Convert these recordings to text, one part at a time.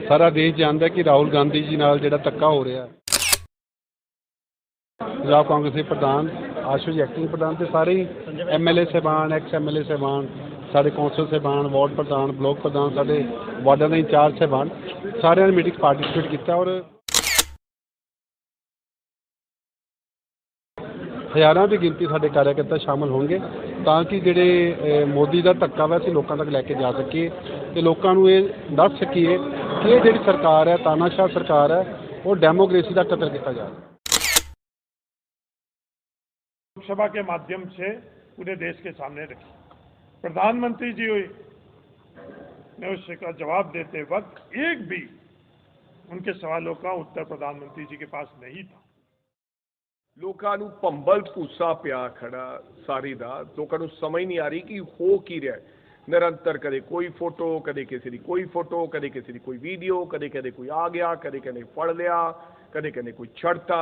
सारा देश जानता है कि राहुल गांधी जी नाल जिहड़ा धक्का हो रहा पंजाब कांग्रेस के प्रधान आशू जी एक्टिंग प्रधान तो सारे MLA साहबान एक्स MLA साहबान साढ़े कौंसल साहबान वार्ड प्रधान ब्लॉक प्रधान साढ़े वार्डा के इंचार्ज साहबान सारे मीटिंग पार्टिसिपेट किया और हज़ारों की गिनती साढ़े कार्यकर्ता शामिल होंगे ताकि जिहड़े मोदी का धक्का वा असीं लोकां तक लैके जा सकीए ते लोकां नूं ये दस सकीए कि ये जिहड़ी सरकार है तानाशाह सरकार है वो डेमोक्रेसी का कतल किया जा रहा है। लोकसभा के माध्यम से पूरे देश के सामने रखी। प्रधानमंत्री जी ने उसका जवाब देते वक्त एक भी उनके सवालों का उत्तर प्रधानमंत्री जी के पास नहीं था। लोगों को भंबल भूसा पिया खड़ा सारी दा लोगों को समझ नहीं आ रही कि हो की रहा है। निरंतर कदे कोई फोटो कदे किसी की कोई फोटो कदे किसी की कोई वीडियो कदे कदे कोई आ गया कदे कदे पढ़ लिया कदे कदे कोई छड़ता।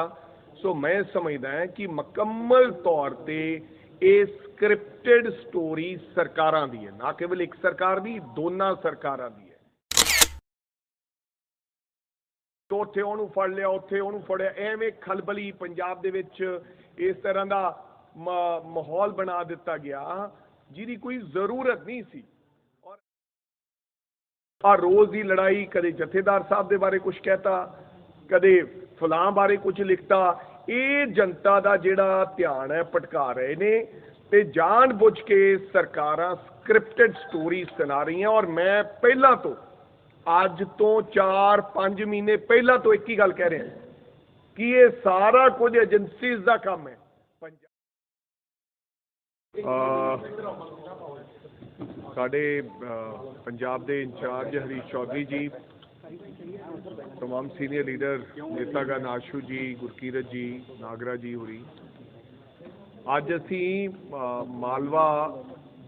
सो मैं समझदा है कि मुकम्मल तौर पर ये स्क्रिप्टेड स्टोरी सरकारां दी है, ना केवल एक सरकार दी दोनों सरकारां दी है। तो उत्थे उहनूं फड़ लिया उत्थे उहनूं फड़िया एवें खलबली पंजाब दे विच इस तरह का माहौल बना दिता गया जिहदी कोई जरूरत नहीं सी। और आ रोज़ की लड़ाई कदे जथेदार साहब दे बारे कुछ कहता कदे फलां बारे कुछ लिखता ये जनता का जिहड़ा ध्यान है भटका रहे ने ते जान बुझ के सरकारां स्क्रिप्टेड स्टोरी सुना रही हैं। और मैं पहला तो अज तो 4-5 महीने पहला तो एक ही गल कह रहे हैं कि ये सारा कुछ एजेंसीज का काम है। साडे पंजाब के इंचार्ज हरीश चौधरी जी तमाम सीनियर लीडर नेतागण आशू जी गुरकीरत जी नागरा जी होरी अज असी मालवा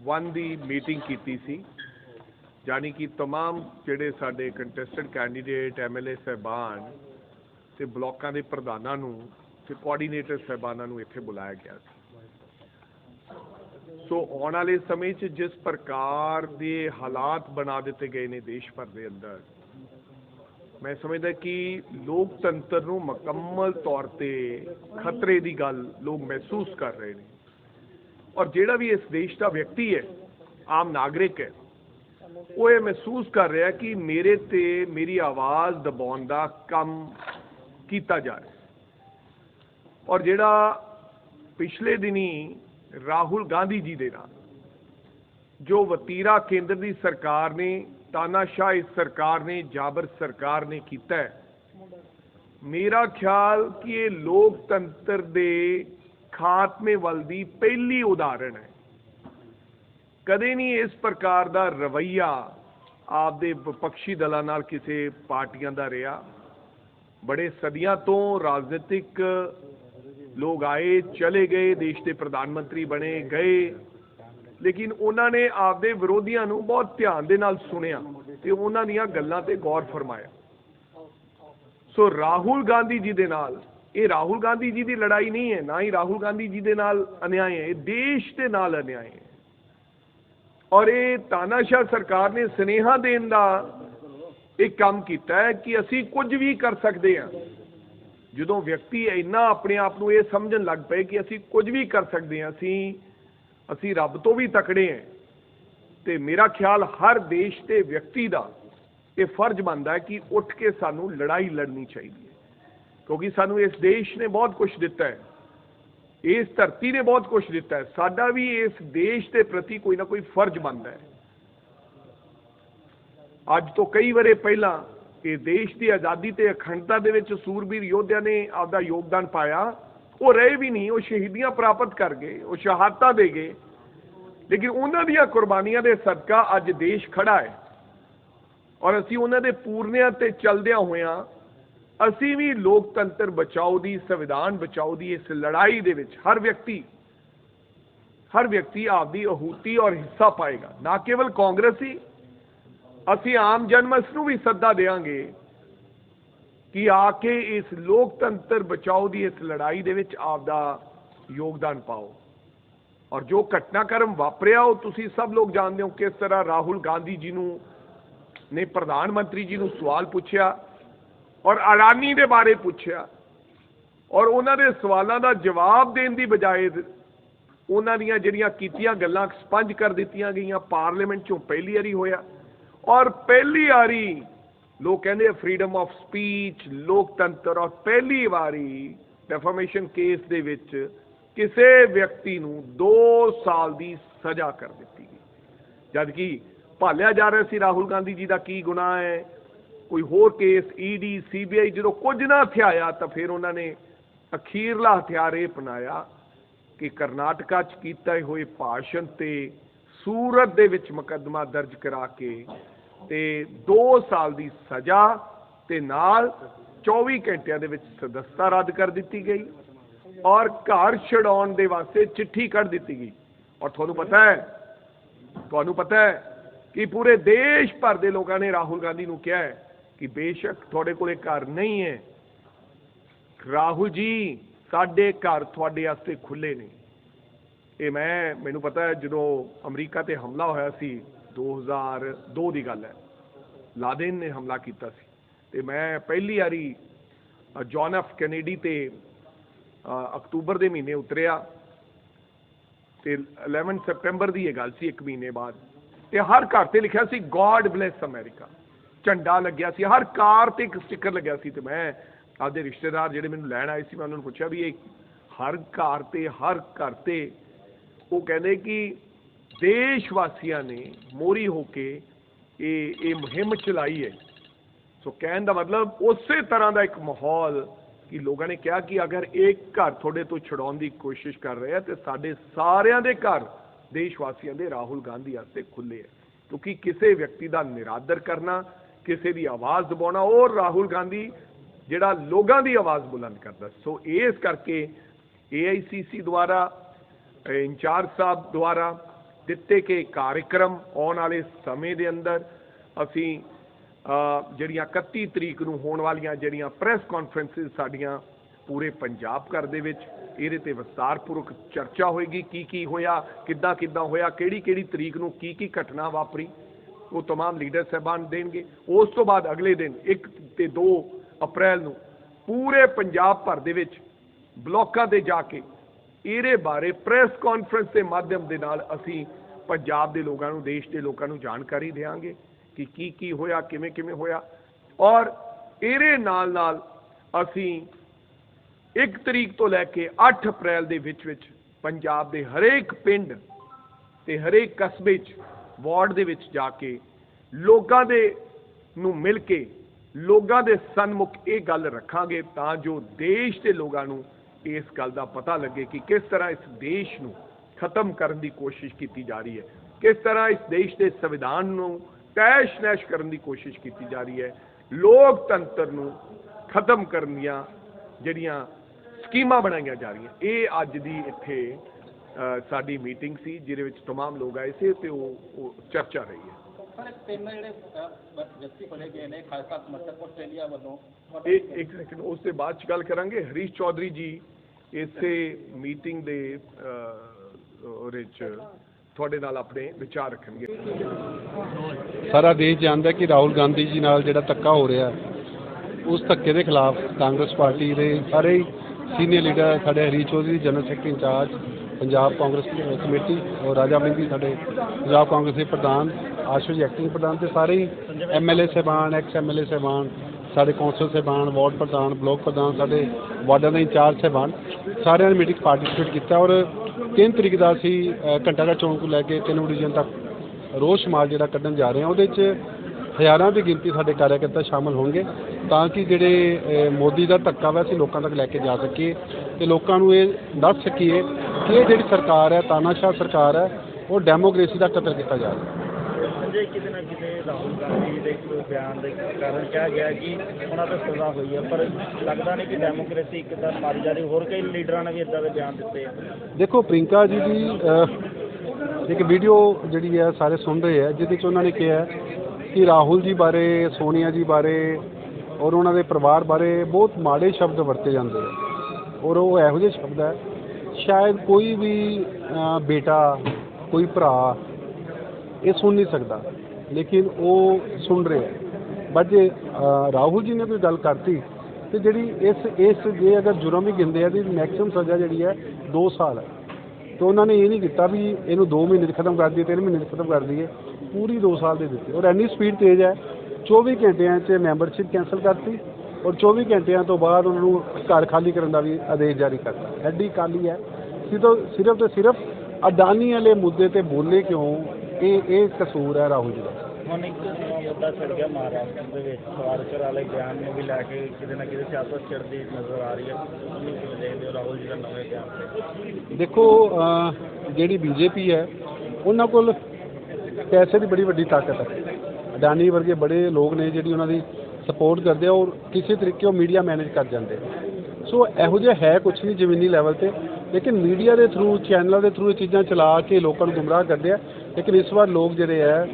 1 की मीटिंग की सी यानी कि तमाम जिहड़े साडे कंटेस्टेड कैंडीडेट MLA साहबान ते ब्लॉकां दे प्रधानां नूं ते कोआर्डीनेटर साहबानां नूं इत्थे बुलाया गया सी। सो आने वाले समय च जिस प्रकार के हालात बना दिते गए ने देश भर के अंदर मैं समझदा कि लोकतंत्र नूं मुकम्मल तौर पर खतरे की गल लोग महसूस कर रहे हैं। और जिहड़ा भी इस देश का व्यक्ति है आम नागरिक है वो ये महसूस कर रहा है कि मेरे ते मेरी आवाज़ दबाउण दा काम कीता जा रहा है। और जिहड़ा पिछले दिनी राहुल गांधी जी दे नाल जो वतीरा केंद्र की सरकार ने तानाशाह इस सरकार ने जाबर सरकार ने कीता है मेरा ख्याल कि ये लोकतंत्र दे खात्मे वल दी पहली उदाहरण है। कदे नहीं इस प्रकार का रवैया आपदे विपक्षी दलों नाल किसी पार्टियां दा रहा। बड़े सदियां तो राजनीतिक लोग आए चले गए देश के प्रधानमंत्री बने गए लेकिन उन्होंने आपदे विरोधियों नूं बहुत ध्यान दे नाल सुनिया ते उन्हां दीयां गल्लां ते गौर फरमाया। सो राहुल गांधी जी दे नाल ये राहुल गांधी जी की लड़ाई नहीं है ना ही राहुल गांधी जी दे नाल अन्याय है, देश के नाल अन्याय है। और ये तानाशाह सरकार ने स्नेहा देने का एक काम किया है कि असी कुछ भी कर सकते हैं। जो व्यक्ति इन्ना अपने आप को यह समझन लग पे कि असी कुछ भी कर सकते हैं असी रब तो भी तकड़े हैं तो मेरा ख्याल हर देश के व्यक्ति का यह फर्ज बनता है कि उठ के सानू लड़ाई लड़नी चाहिए क्योंकि सानू इस देश ने बहुत कुछ दिता है इस धरती ने बहुत कुछ दिता है। साडा भी इस देश के प्रति कोई ना कोई फर्ज बनता है। अज तो कई वरे पहला ये देश की आज़ादी ते अखंडता दे विच सूरबीर योद्धा ने आपका योगदान पाया वो रहे भी नहीं वो शहीदियां प्राप्त कर गए वो शहादतां दे गए लेकिन उन्हां दीयां कुर्बानियां दे सदका अज देश खड़ा है। और असीं उन्हां दे पूरनियां ते चलदियां होइयां असी भी लोकतंत्र बचाओ दी संविधान बचाओ दी इस लड़ाई दे विच हर व्यक्ति आपकी आहूति और हिस्सा पाएगा। ना केवल कांग्रेस ही असी आम जनमस नूं भी सद्दा देंगे कि आके इस लोकतंत्र बचाओ दी इस लड़ाई दे विच आपदा योगदान पाओ। और जो घटनाक्रम वापरिया वो तुसी सब लोग जानते हो किस तरह राहुल गांधी जी नूं ਨੇ ਪ੍ਰਧਾਨ ਮੰਤਰੀ ਜੀ ਨੂੰ ਸਵਾਲ ਪੁੱਛਿਆ ਔਰ ਅਡਾਨੀ ਦੇ ਬਾਰੇ ਪੁੱਛਿਆ ਔਰ ਉਹਨਾਂ ਦੇ ਸਵਾਲਾਂ ਦਾ ਜਵਾਬ ਦੇਣ ਦੀ ਬਜਾਏ ਉਹਨਾਂ ਦੀਆਂ ਜਿਹੜੀਆਂ ਕੀਤੀਆਂ ਗੱਲਾਂ ਐਕਸਪੰਜ ਕਰ ਦਿੱਤੀਆਂ ਗਈਆਂ। ਪਾਰਲੀਮੈਂਟ 'ਚੋਂ ਪਹਿਲੀ ਵਾਰੀ ਹੋਇਆ ਔਰ ਪਹਿਲੀ ਵਾਰੀ ਲੋਕ ਕਹਿੰਦੇ ਫਰੀडम ਆਫ ਸਪੀਚ, ਲੋਕਤੰਤਰ, ਔਰ ਪਹਿਲੀ ਵਾਰੀ ਡੈਫਾਮੇਸ਼ਨ ਕੇਸ ਦੇ ਵਿੱਚ ਕਿਸੇ ਵਿਅਕਤੀ ਨੂੰ 2 ਸਾਲ ਦੀ ਸਜ਼ਾ ਕਰ ਦਿੱਤੀ ਗਈ, ਜਦਕਿ ਭਾਲਿਆ ਜਾ ਰਿਹਾ ਸੀ ਰਾਹੁਲ ਗਾਂਧੀ ਜੀ ਦਾ ਕੀ ਗੁਨਾਹ ਹੈ, ਕੋਈ ਹੋਰ ਕੇਸ ਈਡੀ CBI ਜਦੋਂ ਕੁਝ ਨਾ ਹਥਿਆਇਆ ਤਾਂ ਫਿਰ ਉਹਨਾਂ ਨੇ ਅਖੀਰਲਾ ਹਥਿਆਰ ਇਹ ਅਪਣਾਇਆ ਕਿ ਕਰਨਾਟਕਾ 'ਚ ਕੀਤੇ ਹੋਏ ਭਾਸ਼ਣ ਤੇ ਸੂਰਤ ਦੇ ਵਿੱਚ ਮੁਕੱਦਮਾ ਦਰਜ ਕਰਾ ਕੇ ਤੇ 2 ਸਾਲ ਦੀ ਸਜ਼ਾ ਤੇ ਨਾਲ 24 ਘੰਟਿਆਂ ਦੇ ਵਿੱਚ ਸਦਸਤਾ ਰੱਦ ਕਰ ਦਿੱਤੀ ਗਈ ਔਰ ਘਰ ਛਡਾਉਣ ਦੇ ਵਾਸਤੇ ਚਿੱਠੀ ਕੱਢ ਦਿੱਤੀ ਗਈ। ਔਰ ਤੁਹਾਨੂੰ ਪਤਾ ਹੈ ਕਿ ਪੂਰੇ ਦੇਸ਼ ਭਰ ਦੇ ਲੋਕਾਂ ਨੇ ਰਾਹੁਲ ਗਾਂਧੀ ਨੂੰ ਕਿਹਾ ਹੈ ਕਿ ਬੇਸ਼ੱਕ ਤੁਹਾਡੇ ਕੋਲੇ ਘਰ ਨਹੀਂ ਹੈ, ਰਾਹੁਲ ਜੀ ਸਾਡੇ ਘਰ ਤੁਹਾਡੇ ਵਾਸਤੇ ਖੁੱਲੇ ਨੇ। ਇਹ ਮੈਨੂੰ ਪਤਾ ਹੈ ਜਦੋਂ ਅਮਰੀਕਾ ਤੇ ਹਮਲਾ ਹੋਇਆ ਸੀ 2002 ਦੀ ਗੱਲ ਹੈ, ਲਾਦੇਨ ਨੇ ਹਮਲਾ ਕੀਤਾ ਸੀ ਤੇ ਮੈਂ ਪਹਿਲੀ ਵਾਰੀ ਜੌਨ ਐਫ ਕੈਨੇਡੀ ਤੇ ਅਕਤੂਬਰ ਦੇ ਮਹੀਨੇ ਉਤਰਿਆ ਤੇ 11 ਸਤੰਬਰ ਦੀ ਇਹ ਗੱਲ ਸੀ, 1 ਮਹੀਨੇ ਬਾਅਦ, ਤੇ ਹਰ ਘਰ ਤੇ ਲਿਖਿਆ ਸੀ ਗॉड ਬਲੈਸ ਅਮਰੀਕਾ, ਝੰਡਾ ਲੱਗਿਆ ਸੀ, ਹਰ ਕਾਰ ਤੇ ਇੱਕ ਸਟicker ਲੱਗਿਆ ਸੀ। ਤੇ ਮੈਂ ਆਪਦੇ ਰਿਸ਼ਤੇਦਾਰ ਜਿਹੜੇ ਮੈਨੂੰ ਲੈਣ ਆਏ ਸੀ ਮੈਂ ਉਹਨਾਂ ਨੂੰ ਪੁੱਛਿਆ ਵੀ ਇਹ ਹਰ ਘਰ ਤੇ ਉਹ ਕਹਿੰਦੇ ਕਿ ਦੇਸ਼ ਵਾਸੀਆਂ ਨੇ ਮੋਹਰੀ ਹੋ ਕੇ ਇਹ ਮੁਹਿੰਮ ਚਲਾਈ ਹੈ। ਸੋ ਕਹਿਣ ਦਾ ਮਤਲਬ ਉਸੇ ਤਰ੍ਹਾਂ ਦਾ ਇੱਕ ਮਾਹੌਲ ਕਿ ਲੋਕਾਂ ਨੇ ਕਿਹਾ ਕਿ ਅਗਰ ਇੱਕ ਘਰ ਤੁਹਾਡੇ ਤੋਂ ਛੁਡਾਉਣ ਦੀ ਕੋਸ਼ਿਸ਼ ਕਰ ਰਹੇ ਆ ਤੇ ਸਾਡੇ ਸਾਰਿਆਂ ਦੇ ਘਰ ਦੇਸ਼ ਵਾਸੀਆਂ ਦੇ ਰਾਹੁਲ ਗਾਂਧੀ ਵਾਸਤੇ ਖੁੱਲੇ ਹੈ, ਕਿਉਂਕਿ ਕਿਸੇ ਵਿਅਕਤੀ ਦਾ ਨਿਰਾਦਰ ਕਰਨਾ, ਕਿਸੇ ਦੀ ਆਵਾਜ਼ ਦਬਾਉਣਾ, ਉਹ ਰਾਹੁਲ ਗਾਂਧੀ ਜਿਹੜਾ ਲੋਕਾਂ ਦੀ ਆਵਾਜ਼ ਬੁਲੰਦ ਕਰਦਾ। ਸੋ ਇਸ ਕਰਕੇ AICC ਦੁਆਰਾ ਇੰਚਾਰਜ ਸਾਹਿਬ ਦੁਆਰਾ ਦਿੱਤੇ ਕਿ ਕਾਰਜਕ੍ਰਮ ਆਉਣ ਵਾਲੇ ਸਮੇਂ ਦੇ ਅੰਦਰ ਅਸੀਂ ਜਿਹੜੀਆਂ 31 ਤਰੀਕ ਨੂੰ ਹੋਣ ਵਾਲੀਆਂ ਜਿਹੜੀਆਂ ਪ੍ਰੈਸ ਕਾਨਫਰੰਸਿਸ ਸਾਡੀਆਂ ਪੂਰੇ ਪੰਜਾਬ ਭਰ ਦੇ ਵਿੱਚ ਇਹਦੇ ਤੇ ਵਿਸਤਾਰਪੂਰਵਕ ਚਰਚਾ ਹੋਏਗੀ, ਕੀ ਹੋਇਆ, ਕਿੱਦਾਂ ਹੋਇਆ, ਕਿਹੜੀ ਤਰੀਕ ਨੂੰ ਕੀ ਘਟਨਾ ਵਾਪਰੀ, ਉਹ तमाम ਲੀਡਰ ਸਾਹਿਬਾਨ ਦੇਣਗੇ। ਉਸ ਤੋਂ ਬਾਅਦ ਅਗਲੇ ਦਿਨ 1 ਤੇ 2 ਅਪ੍ਰੈਲ ਨੂੰ ਪੂਰੇ ਪੰਜਾਬ ਭਰ ਦੇ ਵਿੱਚ ਬਲਾਕਾਂ ਤੇ ਜਾ ਕੇ ਇਹਦੇ ਬਾਰੇ ਪ੍ਰੈਸ ਕਾਨਫਰੰਸ ਦੇ ਮਾਧਿਅਮ ਦੇ ਨਾਲ ਅਸੀਂ ਪੰਜਾਬ ਦੇ ਲੋਕਾਂ ਨੂੰ, ਦੇਸ਼ ਦੇ ਲੋਕਾਂ ਨੂੰ ਜਾਣਕਾਰੀ ਦੇਵਾਂਗੇ ਕਿ ਕੀ ਹੋਇਆ, ਕਿਵੇਂ ਹੋਇਆ। ਔਰ ਇਹਦੇ ਨਾਲ ਅਸੀਂ 1 ਤਰੀਕ ਤੋਂ ਲੈ ਕੇ 8 ਅਪ੍ਰੈਲ ਦੇ ਵਿੱਚ ਪੰਜਾਬ ਦੇ ਹਰੇਕ ਪਿੰਡ ਤੇ ਹਰੇਕ ਕਸਬੇ 'ਚ ਵਾਰਡ ਦੇ ਵਿੱਚ ਜਾ ਕੇ ਲੋਕਾਂ ਦੇ ਨੂੰ ਮਿਲ ਕੇ ਲੋਕਾਂ ਦੇ ਸਨਮੁਖ ਇਹ ਗੱਲ ਰੱਖਾਂਗੇ ਤਾਂ ਜੋ ਦੇਸ਼ ਦੇ ਲੋਕਾਂ ਨੂੰ ਇਸ ਗੱਲ ਦਾ ਪਤਾ ਲੱਗੇ ਕਿ ਕਿਸ ਤਰ੍ਹਾਂ ਇਸ ਦੇਸ਼ ਨੂੰ ਖਤਮ ਕਰਨ ਦੀ ਕੋਸ਼ਿਸ਼ ਕੀਤੀ ਜਾ ਰਹੀ ਹੈ, ਕਿਸ ਤਰ੍ਹਾਂ ਇਸ ਦੇਸ਼ ਦੇ ਸੰਵਿਧਾਨ ਨੂੰ ਤੈਸ਼-ਨੈਸ਼ ਕਰਨ ਦੀ ਕੋਸ਼ਿਸ਼ ਕੀਤੀ ਜਾ ਰਹੀ ਹੈ, ਲੋਕਤੰਤਰ ਨੂੰ ਖਤਮ ਕਰਨ ਦੀਆਂ ਜਿਹੜੀਆਂ ਸਕੀਮਾਂ ਬਣਾਈਆਂ ਜਾ ਰਹੀਆਂ। ਇਹ ਅੱਜ ਦੀ ਇੱਥੇ ਸਾਡੀ ਮੀਟਿੰਗ ਸੀ ਜਿਹਦੇ ਵਿੱਚ तमाम ਲੋਕ ਆਏ ਸੀ ਤੇ ਉਹ ਚਰਚਾ ਰਹੀ ਹੈ। ਇੱਕ ਸੈਕਿੰਡ ਉਸ ਦੇ ਬਾਅਦ ਚ ਗੱਲ ਕਰਾਂਗੇ। ਹਰੀਸ਼ ਚੌਧਰੀ ਜੀ ਇਸੇ ਮੀਟਿੰਗ ਦੇ ਉਹਦੇ ਚ ਤੁਹਾਡੇ ਨਾਲ ਆਪਣੇ ਵਿਚਾਰ ਰੱਖਣਗੇ। ਸਾਰਾ ਦੇਸ਼ ਜਾਣਦਾ ਕਿ ਰਾਹੁਲ ਗਾਂਧੀ ਜੀ ਨਾਲ ਜਿਹੜਾ ਧੱਕਾ ਹੋ ਰਿਹਾ ਉਸ ਧੱਕੇ ਦੇ ਖਿਲਾਫ ਕਾਂਗਰਸ ਪਾਰਟੀ ਦੇ ਸਾਰੇ ਸੀਨੀਅਰ ਲੀਡਰ, ਸਾਡੇ Harish Chaudhary general secretary incharge Punjab Congress committee ਔਰ ਰਾਜਾ ਮਹਿੰਦੀ ਸਾਡੇ ਪੰਜਾਬ ਕਾਂਗਰਸ ਦੇ ਪ੍ਰਧਾਨ, ਆਸ਼ੂ ਜੀ ਐਕਟਿੰਗ ਪ੍ਰਧਾਨ ਤੇ ਸਾਰੇ MLA ਸਾਹਿਬਾਨ, ਐਕਸ MLA ਸਾਹਿਬਾਨ, ਸਾਡੇ ਕੌਂਸਲ ਸਾਹਿਬਾਨ, ਵਾਰਡ ਪ੍ਰਧਾਨ, ਬਲਾਕ ਪ੍ਰਧਾਨ, ਸਾਡੇ ਵਾਰਡਾਂ ਦੇ ਇੰਚਾਰਜ ਸਾਹਿਬਾਨ ਸਾਰਿਆਂ ਨੇ ਮੀਟਿੰਗ ਪਾਰਟੀਸਪੇਟ ਕੀਤਾ ਔਰ 3 ਤਰੀਕ ਦਾ ਅਸੀਂ ਘੰਟਾ ਘਰ ਚੌਂਕ ਤੋਂ ਲੈ ਕੇ 3 ਡਿਵੀਜ਼ਨ ਤੱਕ ਰੋਸ ਮਾਰਚ ਜਿਹੜਾ ਕੱਢਣ ਜਾ ਰਹੇ ਹਾਂ। ਉਹਦੇ 'ਚ ਹਜ਼ਾਰਾਂ ਦੀ ਗਿਣਤੀ ਸਾਡੇ ਕਾਰਜਕਰਤਾ ਸ਼ਾਮਲ ਹੋਣਗੇ ਤਾਂ ਕਿ ਜਿਹੜੇ ਮੋਦੀ ਦਾ ਧੱਕਾ ਵਾ ਅਸੀਂ ਲੋਕਾਂ ਤੱਕ ਲੈ ਕੇ ਜਾ ਸਕੀਏ ਤੇ ਲੋਕਾਂ ਨੂੰ ਇਹ ਦੱਸ ਸਕੀਏ ਕਿ ਇਹ ਜਿਹੜੀ ਸਰਕਾਰ ਹੈ, ਤਾਨਾਸ਼ਾਹ ਸਰਕਾਰ ਹੈ, ਉਹ ਡੈਮੋਕ੍ਰੇਸੀ ਦਾ ਕਤਲ ਕੀਤਾ ਜਾ ਰਿਹਾ। ਜੇ ਕਿਤੇ ਨਾ ਕਿਤੇ ਰਾਹੁਲ ਗਾਂਧੀ ਦੇ ਬਿਆਨ ਦੇ ਕਾਰਨ ਕਿਹਾ ਗਿਆ ਕਿ ਉਹਨਾਂ ਤੇ ਸਜ਼ਾ ਹੋਈ ਹੈ, ਪਰ ਲੱਗਦਾ ਨਹੀਂ ਕਿ ਡੈਮੋਕ੍ਰੇਸੀ ਕਿੱਦਾਂ ਮਾਰੀ ਜਾ ਰਹੀ। ਹੋਰ ਕਈ ਲੀਡਰਾਂ ਨੇ ਵੀ ਇੱਦਾਂ ਦੇ ਬਿਆਨ ਦਿੱਤੇ ਆ। ਦੇਖੋ ਪ੍ਰਿੰਕਾ ਜੀ ਦੀ ਇੱਕ ਵੀਡੀਓ ਜਿਹੜੀ ਹੈ ਸਾਰੇ ਸੁਣ ਰਹੇ ਹੈ ਜਿਹਦੇ 'ਚ ਉਹਨਾਂ ਨੇ ਕਿਹਾ ਕਿ ਰਾਹੁਲ ਜੀ ਬਾਰੇ, ਸੋਨੀਆ ਜੀ ਬਾਰੇ ਔਰ ਉਹਨਾਂ ਦੇ ਪਰਿਵਾਰ ਬਾਰੇ ਬਹੁਤ ਮਾੜੇ ਸ਼ਬਦ ਵਰਤੇ ਜਾਂਦੇ ਆ ਔਰ ਉਹ ਇਹੋ ਜਿਹੇ ਸ਼ਬਦ ਹੈ ਸ਼ਾਇਦ ਕੋਈ ਵੀ ਬੇਟਾ, ਕੋਈ ਭਰਾ ਇਹ ਸੁਣ ਨਹੀਂ ਸਕਦਾ लेकिन वो सुन रहे हैं। बट जे राहुल जी ने कोई गल करती तो जी इस जे अगर जुर्म ही गिनते हैं तो मैक्सिमम सज़ा जी है 2 साल है। तो उन्होंने ये नहीं किया भी इनू 2 महीने खत्म कर दिए 3 महीने खत्म कर दिए, पूरी 2 साल दे दी। और इन्नी स्पीड तेज़ है 24 घंटिया च मैंबरशिप कैंसल करती और 24 घंटिया तो बाद उन्होंने घर खाली करने का भी आदेश जारी करता। एडी काली है। सिर्फ तो सिर्फ अडानी वाले मुद्दे ते बोले क्यों, ये कसूर है राहुल जी का। ਹੁਣ ਇੱਕ ਨਵਾਂ ਮੁੱਦਾ ਛਿੜ ਗਿਆ ਮਹਾਰਾਸ਼ਟਰ ਦੇ ਵਿੱਚ ਸਵਾਰਕਰ ਵਾਲੇ ਬਿਆਨ ਨੂੰ ਵੀ ਲੈ ਕੇ ਕਿਤੇ ਨਾ ਕਿਤੇ ਸਿਆਸਤ ਛਿੜਦੀ ਨਜ਼ਰ ਆ ਰਹੀ ਹੈ। ਉਹਨੂੰ ਕਿਵੇਂ ਦੇਖਦੇ ਹੋ ਰਾਹੁਲ ਜੀ ਦਾ ਨਵੇਂ ਬਿਆਨ ਤੇ? देखो ਜਿਹੜੀ बीजेपी है ਉਹਨਾਂ ਕੋਲ ਪੈਸੇ ਦੀ ਬੜੀ ਵੱਡੀ ਤਾਕਤ ਹੈ। ਅਡਾਨੀ ਵਰਗੇ ਬੜੇ ਲੋਕ ਨੇ ਜਿਹੜੀ ਉਹਨਾਂ ਦੀ ਸਪੋਰਟ ਕਰਦੇ ਆ ਔਰ ਕਿਸੇ ਤਰੀਕੇ ਉਹ ਮੀਡੀਆ ਮੈਨੇਜ ਕਰ ਜਾਂਦੇ। ਸੋ ਇਹੋ ਜਿਹਾ ਹੈ ਕੁਛ ਨਹੀਂ ਜ਼ਮੀਨੀ ਲੈਵਲ ਤੇ, ਲੇਕਿਨ ਮੀਡੀਆ ਦੇ ਥਰੂ ਚੈਨਲਾਂ ਦੇ ਥਰੂ ਇਹ ਚੀਜ਼ਾਂ ਚਲਾ ਕੇ ਲੋਕਾਂ ਨੂੰ ਗੁੰਮਰਾਹ ਕਰਦੇ ਆ। ਲੇਕਿਨ ਇਸ ਵਾਰ ਲੋਕ ਜਿਹੜੇ ਹੈ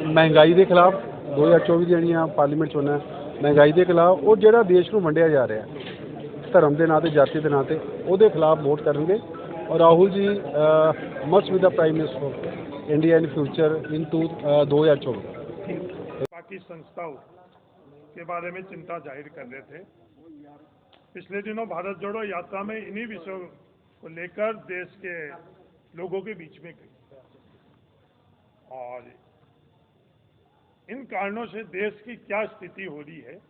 ਮਹਿੰਗਾਈ ਦੇ ਖਿਲਾਫ 2024 ਜਿਹੜੀਆਂ ਪਾਰਲੀਮੈਂਟ ਚੋਣਾਂ ਮਹਿੰਗਾਈ ਦੇ ਖਿਲਾਫ ਉਹ ਜਿਹੜਾ ਦੇਸ਼ ਨੂੰ ਵੰਡਿਆ ਜਾ ਰਿਹਾ ਧਰਮ ਦੇ ਨਾਂ ਤੇ ਜਾਤੀ ਦੇ ਨਾਂ ਤੇ ਉਹਦੇ ਖਿਲਾਫ ਵੋਟ ਕਰਨਗੇ। और Rahul ji must be the prime minister of India in future in 2024। बाकी संस्थाओं के बारे में चिंता जाहिर कर रहे थे। पिछले दिनों भारत जोड़ो यात्रा में इन्हीं विषयों को लेकर देश के लोगों के बीच में गई और इन कारणों से देश की क्या स्थिति हो रही है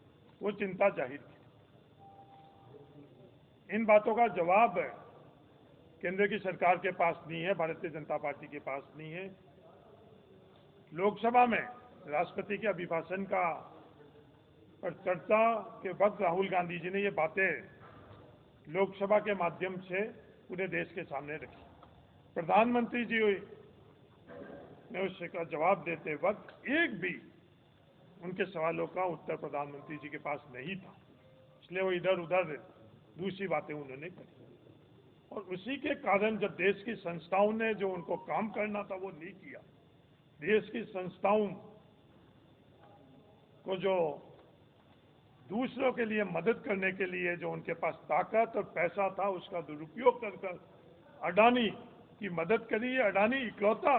वो चिंता जाहिर की। इन बातों का जवाब केंद्र की सरकार के पास नहीं है, भारतीय जनता पार्टी के पास नहीं है। लोकसभा में राष्ट्रपति के अभिभाषण का पर चर्चा के वक्त राहुल गांधी जी ने ये बातें लोकसभा के माध्यम से पूरे देश के सामने रखी। प्रधानमंत्री जी ने उसका जवाब देते वक्त एक भी उनके सवालों का उत्तर प्रधानमंत्री जी के पास नहीं था, इसलिए वो इधर उधर दूसरी बातें उन्होंने करी। और उसी के कारण जब देश की संस्थाओं ने जो उनको काम करना था वो नहीं किया, देश की संस्थाओं को जो दूसरों के लिए मदद करने के लिए जो उनके पास ताकत और पैसा था उसका दुरुपयोग कर अडानी की मदद करी। अडानी इकलौता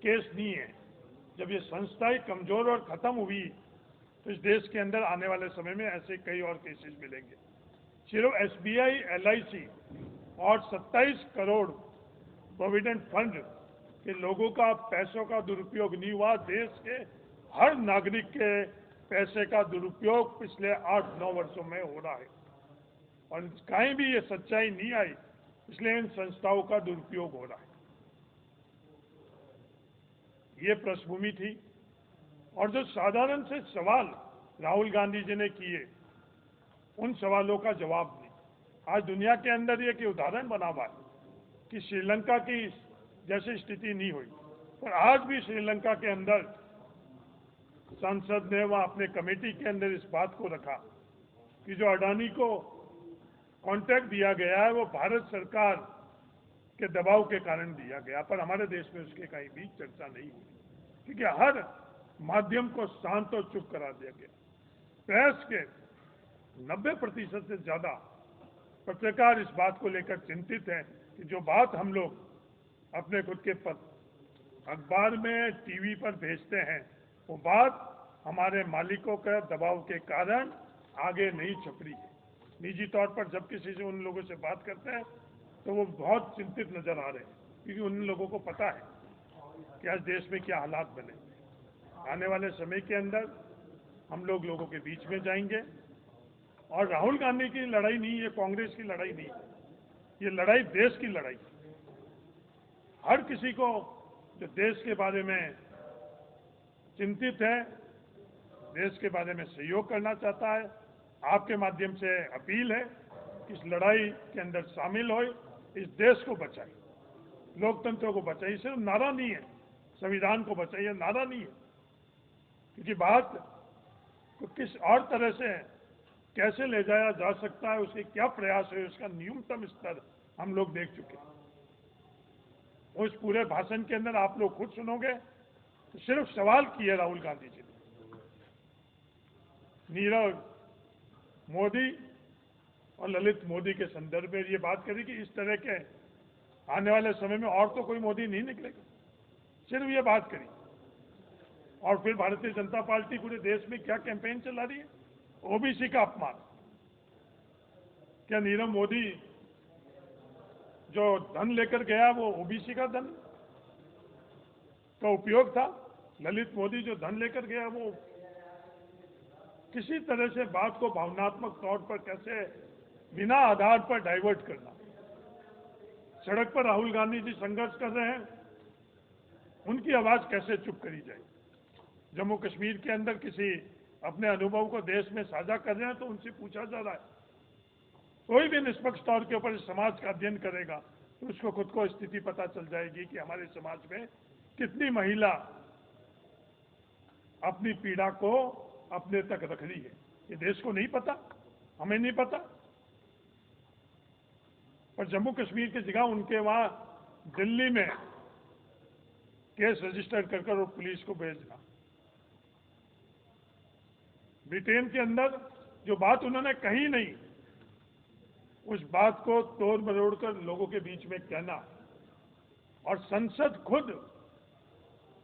केस नहीं है। जब ये संस्थाएं कमजोर और खत्म हुई तो इस देश के अंदर आने वाले समय में ऐसे कई और केसेस मिलेंगे। सिर्फ SBI, LIC और 27 करोड़ प्रोविडेंट फंड के लोगों का पैसों का दुरुपयोग नहीं हुआ, देश के हर नागरिक के पैसे का दुरुपयोग पिछले 8-9 वर्षों में हो रहा है और कहीं भी ये सच्चाई नहीं आई, इसलिए इन संस्थाओं का दुरुपयोग हो रहा है। ये पृष्ठभूमि थी और जो साधारण से सवाल राहुल गांधी जी ने किए उन सवालों का जवाब नहीं। आज दुनिया के अंदर ये कि उदाहरण बना हुआ है कि श्रीलंका की जैसी स्थिति नहीं हुई, पर आज भी श्रीलंका के अंदर संसद ने वह अपने कमेटी के अंदर इस बात को रखा कि जो अडानी को कॉन्ट्रैक्ट दिया गया है वो भारत सरकार के दबाव के कारण दिया गया, पर हमारे देश में उसके कहीं भी चर्चा नहीं हुई क्योंकि हर माध्यम को शांत और चुप करा दिया गया। प्रेस के 90% से ज्यादा पत्रकार इस बात को लेकर चिंतित हैं कि जो बात हम लोग अपने खुद के अखबार में, टीवी पर भेजते हैं वो बात हमारे मालिकों के दबाव के कारण आगे नहीं छप रही है। निजी तौर पर जब किसी से उन लोगों से बात करते हैं तो वो बहुत चिंतित नजर आ रहे हैं क्योंकि उन लोगों को पता है कि आज देश में क्या हालात बने। आने वाले समय के अंदर हम लोगों के बीच में जाएंगे और राहुल गांधी की लड़ाई नहीं, ये कांग्रेस की लड़ाई नहीं, ये लड़ाई देश की लड़ाई। हर किसी को जो देश के बारे में चिंतित है, देश के बारे में सहयोग करना चाहता है, आपके माध्यम से अपील है कि इस लड़ाई के अंदर शामिल हो, इस देश को बचाए, लोकतंत्र को बचाए। सिर्फ नारा नहीं है संविधान को बचाइए, नारा नहीं है, क्योंकि बात को किस और तरह से कैसे ले जाया जा सकता है, उसके क्या प्रयास है, उसका न्यूनतम स्तर हम लोग देख चुके हैं। उस पूरे भाषण के अंदर आप लोग खुद सुनोगे तो सिर्फ सवाल किए राहुल गांधी जी ने। नीरव मोदी और ललित मोदी के संदर्भ में ये बात करी कि इस तरह के आने वाले समय में और तो कोई मोदी नहीं निकलेगा, सिर्फ ये बात करी। और फिर भारतीय जनता पार्टी पूरे देश में क्या कैंपेन चला रही है, ओबीसी का अपमान। क्या नीरव मोदी जो धन लेकर गया वो ओबीसी का धन का उपयोग था? ललित मोदी जो धन लेकर गया वो किसी तरह से बात को भावनात्मक तौर पर कैसे बिना आधार पर डाइवर्ट करना। सड़क पर राहुल गांधी जी संघर्ष कर रहे हैं, उनकी आवाज कैसे चुप करी जाए? जम्मू कश्मीर के अंदर किसी अपने अनुभव को देश में साझा कर रहे हैं तो उनसे पूछा जा रहा है। कोई भी निष्पक्ष तौर के ऊपर समाज का अध्ययन करेगा तो उसको खुद को स्थिति पता चल जाएगी कि हमारे समाज में कितनी महिला अपनी पीड़ा को अपने तक रख रही है। ये देश को नहीं पता, हमें नहीं पता, पर जम्मू कश्मीर की जगह उनके वहां दिल्ली में केस रजिस्टर कर और पुलिस को भेजना। ब्रिटेन के अंदर जो बात उन्होंने कही नहीं, उस बात को तोड़ मरोड़ कर लोगों के बीच में कहना, और संसद खुद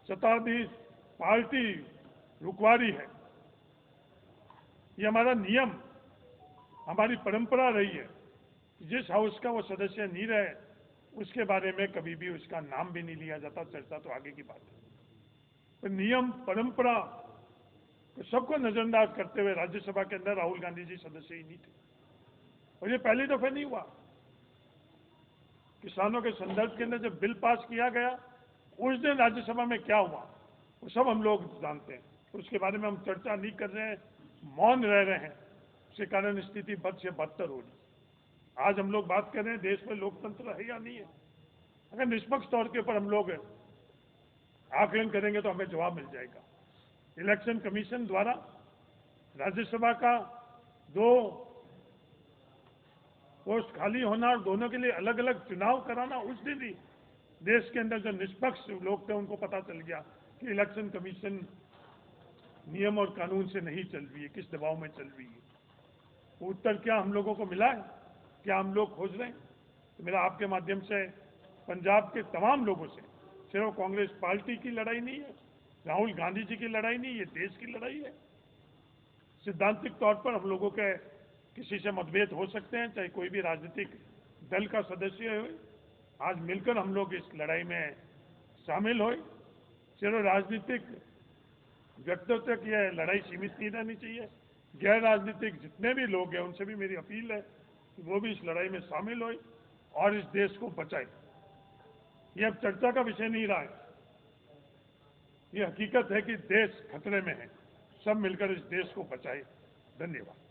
सत्ताधीश पार्टी रुकवारी है। ये हमारा नियम, हमारी परंपरा रही है। जिस हाउस का वो सदस्य नहीं रहे उसके बारे में कभी भी उसका नाम भी नहीं लिया जाता। चर्चा तो आगे की बात है, तो नियम परंपरा तो सबको नजरअंदाज करते हुए राज्यसभा के अंदर राहुल गांधी जी सदस्य ही नहीं थे। और ये पहली दफे नहीं हुआ। किसानों के संदर्भ के अंदर जब बिल पास किया गया उस दिन राज्यसभा में क्या हुआ वो सब हम लोग जानते हैं। उसके बारे में हम चर्चा नहीं कर रहे हैं, मौन रह रहे हैं। उसके कारण स्थिति बद से बदतर हो रही। आज हम लोग बात कर रहे हैं देश में लोकतंत्र है या नहीं है। अगर निष्पक्ष तौर के ऊपर हम लोग आकलन करेंगे तो हमें जवाब मिल जाएगा। इलेक्शन कमीशन द्वारा राज्यसभा का 2 पोस्ट खाली होना और दोनों के लिए अलग अलग चुनाव कराना, उस दिन ही देश के अंदर जो निष्पक्ष लोग थे उनको पता चल गया कि इलेक्शन कमीशन नियम और कानून से नहीं चल रही है, किस दबाव में चल रही है। उत्तर क्या हम लोगों को मिला है? क्या हम लोग खोज रहे हैं? तो मेरा आपके माध्यम से पंजाब के तमाम लोगों से, सिर्फ कांग्रेस पार्टी की लड़ाई नहीं है, राहुल गांधी जी की लड़ाई नहीं, ये देश की लड़ाई है। सिद्धांतिक तौर पर हम लोगों के किसी से मतभेद हो सकते हैं, चाहे कोई भी राजनीतिक दल का सदस्य हो। आज मिलकर हम लोग इस लड़ाई में शामिल हो। सिर्फ राजनीतिक व्यक्तित्व तक यह लड़ाई सीमित नहीं रहनी चाहिए। गैर राजनीतिक जितने भी लोग हैं उनसे भी मेरी अपील है कि वो भी इस लड़ाई में शामिल हो और इस देश को बचाए। यह अब चर्चा का विषय नहीं रहा है, ये हकीकत है कि देश खतरे में है। सब मिलकर इस देश को बचाए। धन्यवाद।